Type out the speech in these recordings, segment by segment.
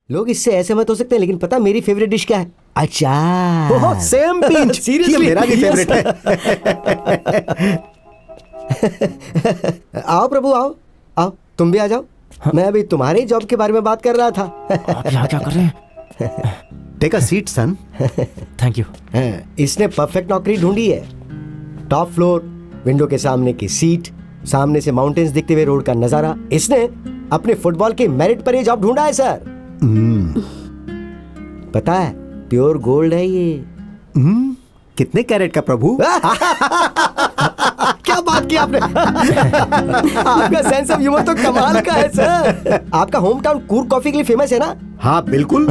लोग इससे ऐसे मत हो सकते हैं, लेकिन पता मेरी फेवरेट डिश क्या है? अचार। Oh same pinch. Seriously? ये मेरा भी फेवरेट है। आओ प्रभु आओ आओ, तुम भी आ जाओ। मैं अभी तुम्हारे जॉब के बारे में बात कर रहा था। आप यहाँ क्या कर रहे हैं? Take a seat son. Thank you. इसने परफेक्ट नौकरी ढूंढी है। टॉप फ्लोर, विंडो के सामने की सीट, सामने से माउंटेन्स दिखते हुए रोड का नजारा। इसने अपने फुटबॉल के मेरिट पर ये जॉब ढूंढा है सर। पता है प्योर गोल्ड है ये। कितने कैरेट का प्रभु? क्या बात की आपने। आपका सेंस ऑफ ह्यूमर तो कमाल का है सर। आपका होम टाउन कूर्ग कॉफी के लिए फेमस है ना? हाँ बिल्कुल।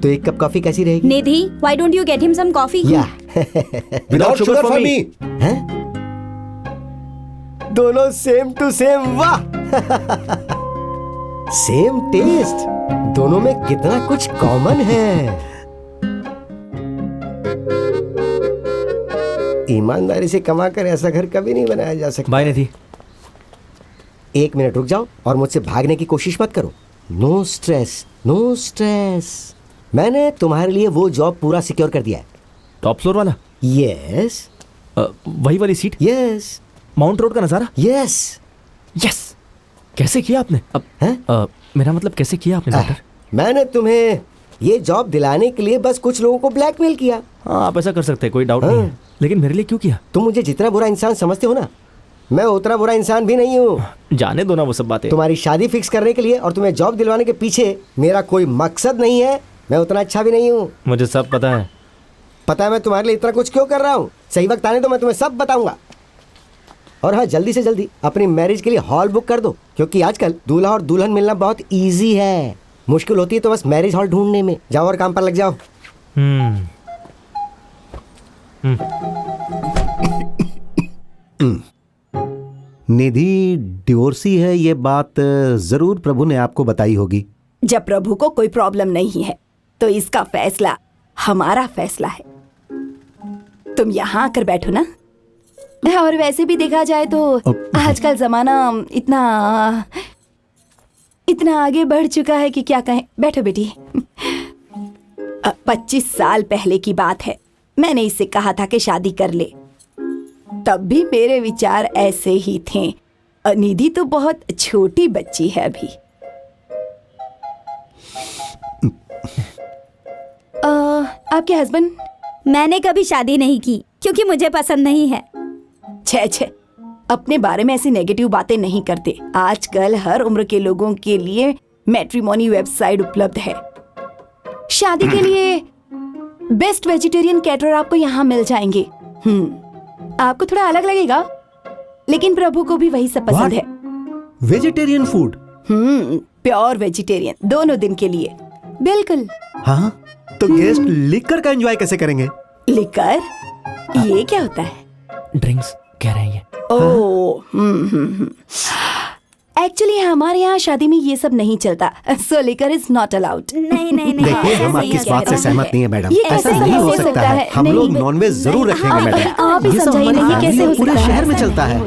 तो एक कप कॉफी कैसी रहेगी? निधि, why don't you get him some coffee? या विदाउट शुगर फॉर मी। दोनों सेम टू सेम। वाह। सेम टेस्ट, दोनों में कितना कुछ कॉमन है। ईमानदारी से कमा कर ऐसा घर कभी नहीं बनाया जा सकता। बाय निधि। 1 मिनट रुक जाओ और मुझसे भागने की कोशिश मत करो। No stress, no stress. मैंने तुम्हारे लिए वो जॉब पूरा सिक्योर कर दिया है। टॉप फ्लोर वाला? यस। वही वाली सीट? यस। माउंट रोड का नजारा? यस। यस। कैसे किया आपने? मेरा मतलब कैसे किया आपने डॉक्टर? मैंने तुम्हें ये जॉब दिलाने के लिए बस कुछ लोगों को ब्लैकमेल किया। हाँ आप ऐसा कर सकते हैं, कोई डाउट नहीं है। लेकिन मेरे लिए क्यों किया? तुम मुझे जितना बुरा इंसान समझते हो ना, मैं उतना बुरा इंसान भी नहीं हूँ। जाने दो ना वो सब बातें। तुम्हारी शादी फिक्स करने के लिए और तुम्हें जॉब दिलवाने के पीछे मेरा कोई मकसद नहीं है। मैं उतना अच्छा भी नहीं हूँ। मुझे सब पता है। पता है मैं तुम्हारे लिए इतना कुछ क्यों कर रहा हूँ। सही वक्त आने तो मैं तुम्हें सब बताऊंगा। और हाँ, जल्दी से जल्दी अपनी मैरिज के लिए हॉल बुक कर दो, क्योंकि आजकल दूल्हा और दुल्हन मिलना बहुत इजी है। मुश्किल होती है तो बस मैरिज हॉल ढूंढने में। जाओ और काम पर लग जाओ। निधि डिवोर्सी है, ये बात जरूर प्रभु ने आपको बताई होगी। जब प्रभु को कोई प्रॉब्लम नहीं है तो इसका फैसला हमारा फैसला है। तुम यहाँ आकर बैठो ना। और वैसे भी देखा जाए तो आजकल जमाना इतना आगे बढ़ चुका है कि क्या कहें। बैठो बेटी। 25 साल पहले की बात है, मैंने इससे कहा था कि शादी कर ले। तब भी मेरे विचार ऐसे ही थे। निधि तो बहुत छोटी बच्ची है अभी। आपके हस्बैंड? मैंने कभी शादी नहीं की क्योंकि मुझे पसंद नहीं है। छे, अपने बारे में ऐसी नेगेटिव बातें नहीं करते। आजकल हर उम्र के लोगों के लिए मैट्रिमोनी वेबसाइट उपलब्ध है। शादी के लिए बेस्ट वेजिटेरियन कैटरर आपको यहाँ मिल जाएंगे। आपको थोड़ा अलग लगेगा, लेकिन प्रभु को भी वही सब पसंद है। Vegetarian food? प्योर वेजिटेरियन, दोनों दिन के लिए। बिल्कुल। हाँ, तो गेस्ट लिकर का एंजॉय कैसे करेंगे? लिकर? ये क्या होता है? ड्रिंक्स कह रहे हैं ये। एक्चुअली हमारे यहाँ शादी में ये सब नहीं चलता। सो लिकर इज नॉट अलाउड। नहीं। देखिए, हम आपकी इस बात से सहमत नहीं है मैडम। ये ऐसा कैसे नहीं हो हो सकता सकता है। है? हम लोग नहीं, नॉनवेज जरूर रखेंगे मैडम। आप ही ये सब समझाइए, हमारी ये कैसे हो पूरे सकता है? शहर में चलता है।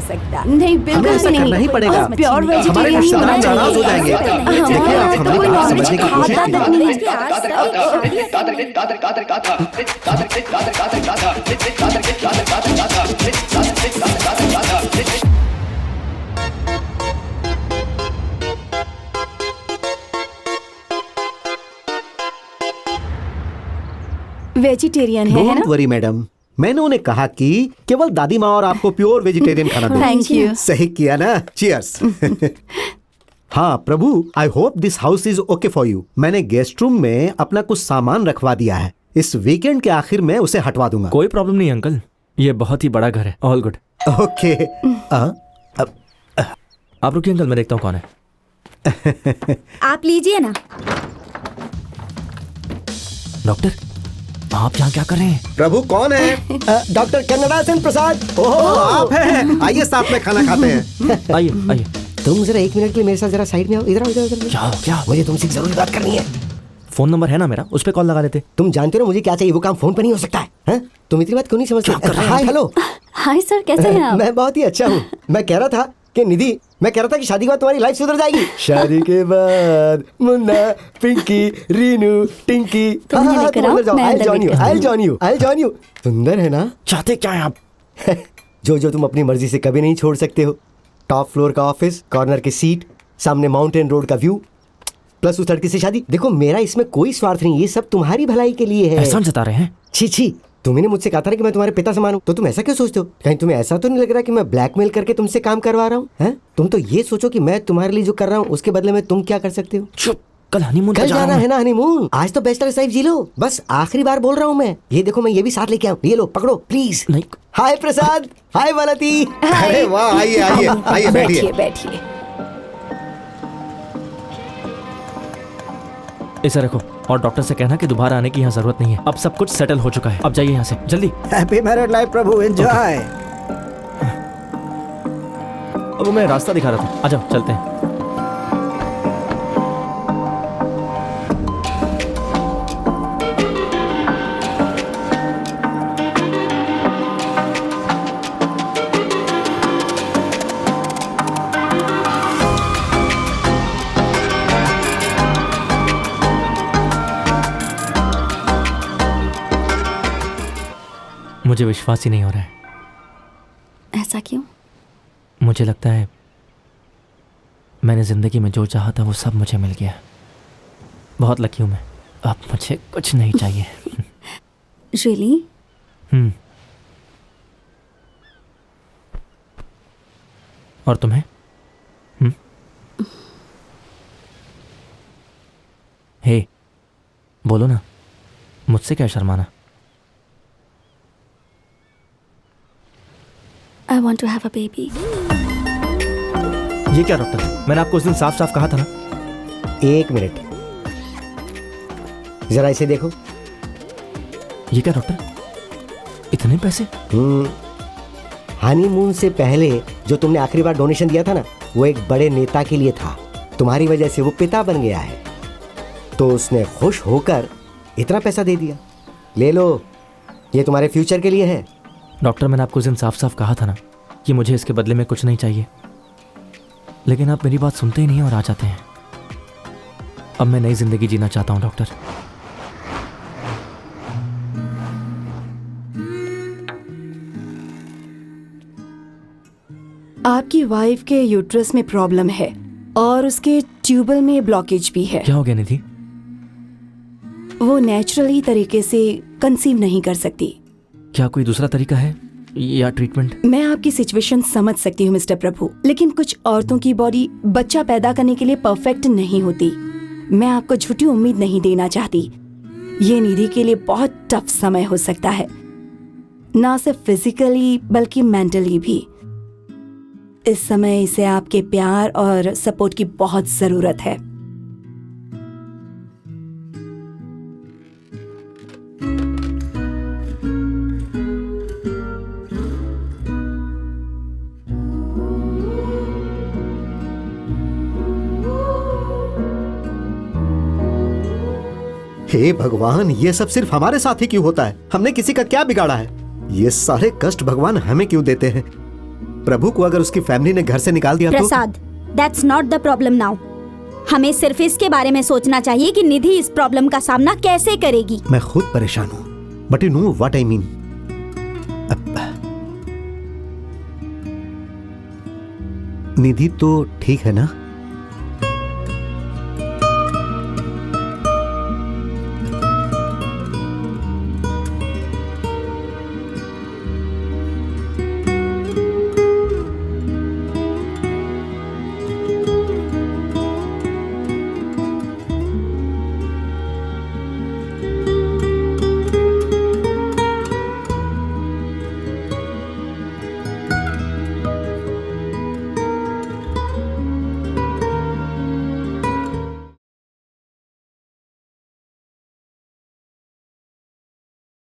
नहीं, बिल्कुल ऐसा भी करना नहीं। ही पड़ेगा। प्योर हमारे वेजिटेरियन रिश्तेदार नाराज हो जाएंगे। देखिए, आप हमारी बात समझने की कोशिश कीजिए। वेजिटेरियन है ना? डोंट वरी मैडम, मैंने उन्हें कहा कि केवल दादी माँ और आपको प्योर वेजिटेरियन खाना दो। Thank you. सही किया ना? चीयर्स। हाँ Prabhu, I hope this house is okay for you. मैंने गेस्ट रूम में अपना कुछ सामान रखवा दिया है। इस वीकेंड के आखिर में उसे हटवा दूंगा। कोई प्रॉब्लम नहीं अंकल, ये बहुत ही बड़ा घर है। All good. ओके। आप रुकिए अंकल, मैं देखता हूँ कौन है। आप लीजिए ना। डॉक्टर, आप यहाँ क्या कर रहे हैं? प्रभु कौन है? डॉक्टर कन्नड़ा सेन प्रसाद। ओह, आप हैं। आइए साथ में खाना खाते हैं। आइए। तुम जरा 1 मिनट के लिए मेरे साथ जरा साइड में आओ। इधर आओ। क्या? मुझे तुमसे जरूरी बात करनी है। फोन नंबर है ना मेरा, उस पे कॉल लगा लेते। तुम जानते हो मुझे क्या चाहिए, वो काम फोन पर नहीं हो सकता है? तुम इतनी बात क्यों नहीं समझते? Hi hello. हाय सर, कैसे हैं आप? मैं बहुत ही अच्छा हूँ। मैं कह रहा था कि निधि, मैं कह रहा था कि शादी के बाद तुम्हारी लाइफ सुधर जाएगी। शादी के बाद मुन्ना, पिंकी, रीनू, टिंकी। तुम मुझे लेकर आओ, मैं अंदर वेट करती हूँ। I'll join you। सुंदर है ना? चाहते क्या है आप? जो तुम अपनी मर्जी से कभी नहीं छोड़ सकते हो। टॉप फ्लोर का ऑफिस, कॉर्नर की सीट, सामने माउंटेन रोड का व्यू, प्लस उस लड़की से शादी। देखो मेरा इसमें कोई स्वार्थ नहीं, ये सब तुम्हारी भलाई के लिए है। एहसान जता रहे हैं? छी, तुम्ही ने मुझसे कहा था ना कि मैं तुम्हारे पिता समान हूँ, तो तुम ऐसा क्यों सोचते हो? कहीं तुम्हें ऐसा तो नहीं लग रहा कि मैं ब्लैकमेल करके तुमसे काम करवा रहा हूँ? हैं? तुम तो ये सोचो कि मैं तुम्हारे लिए जो कर रहा हूँ उसके बदले में तुम क्या कर सकते हो? चुप, कल हनीमून कल जाना है ना हनीमून। आज तो बैचलर लाइफ जी लो, बस आखिरी बार बोल रहा हूँ मैं। ये देखो मैं ये भी साथ लेके आऊँ, ये लो पकड़ो प्लीज। नहीं। हाय प्रसाद, हाय मालती। अरे वाह, आइए आइए आइए, बैठिए। बैठिए। इसे रखो और डॉक्टर से कहना कि दोबारा आने की यहाँ जरूरत नहीं है। अब सब कुछ सेटल हो चुका है, अब जाइए यहाँ से जल्दी। हैप्पी मैरिड लाइफ प्रभु, एंजॉय। अब मैं रास्ता दिखा रहा था, आ जाओ चलते हैं। मुझे विश्वास ही नहीं हो रहा है। ऐसा क्यों? मुझे लगता है मैंने जिंदगी में जो चाहा था वो सब मुझे मिल गया। बहुत लकी हूं मैं, अब मुझे कुछ नहीं चाहिए। रियली? और तुम्हें? हे, बोलो ना, मुझसे क्या शर्माना? I want to have a baby. ये क्या डॉक्टर, मैंने आपको उस दिन साफ साफ कहा था ना। एक मिनट, जरा इसे देखो। ये क्या डॉक्टर, इतने पैसे? हनीमून से पहले जो तुमने आखिरी बार डोनेशन दिया था ना, वो एक बड़े नेता के लिए था। तुम्हारी वजह से वो पिता बन गया है, तो उसने खुश होकर इतना पैसा दे दिया। ले लो, ये तुम्हारे फ्यूचर के लिए है। डॉक्टर, मैंने आपको उस दिन साफ साफ कहा था ना कि मुझे इसके बदले में कुछ नहीं चाहिए, लेकिन आप मेरी बात सुनते ही नहीं और आ जाते हैं। अब मैं नई जिंदगी जीना चाहता हूं डॉक्टर। आपकी वाइफ के यूट्रस में प्रॉब्लम है और उसके ट्यूबल में ब्लॉकेज भी है। क्या हो गया निधि? वो नेचुरली तरीके से कंसीव नहीं कर सकती। क्या कोई दूसरा तरीका है या ट्रीटमेंट? मैं आपकी सिचुएशन समझ सकती हूँ मिस्टर प्रभु, लेकिन कुछ औरतों की बॉडी बच्चा पैदा करने के लिए परफेक्ट नहीं होती। मैं आपको झूठी उम्मीद नहीं देना चाहती। ये निधि के लिए बहुत टफ समय हो सकता है, ना सिर्फ फिजिकली बल्कि मेंटली भी। इस समय इसे आपके प्यार और सपोर्ट की बहुत जरूरत है। हे भगवान, ये सब सिर्फ हमारे साथ ही क्यों होता है? हमने किसी का क्या बिगाड़ा है? ये सारे कष्ट भगवान हमें क्यों देते हैं? प्रभु को अगर उसकी फैमिली ने घर से निकाल दिया तो? Prasad, that's not the problem now. हमें सिर्फ इसके बारे में सोचना चाहिए कि निधि इस प्रॉब्लम का सामना कैसे करेगी। मैं खुद परेशान हूँ, but you know what I mean. Nidhi तो ठीक है ना?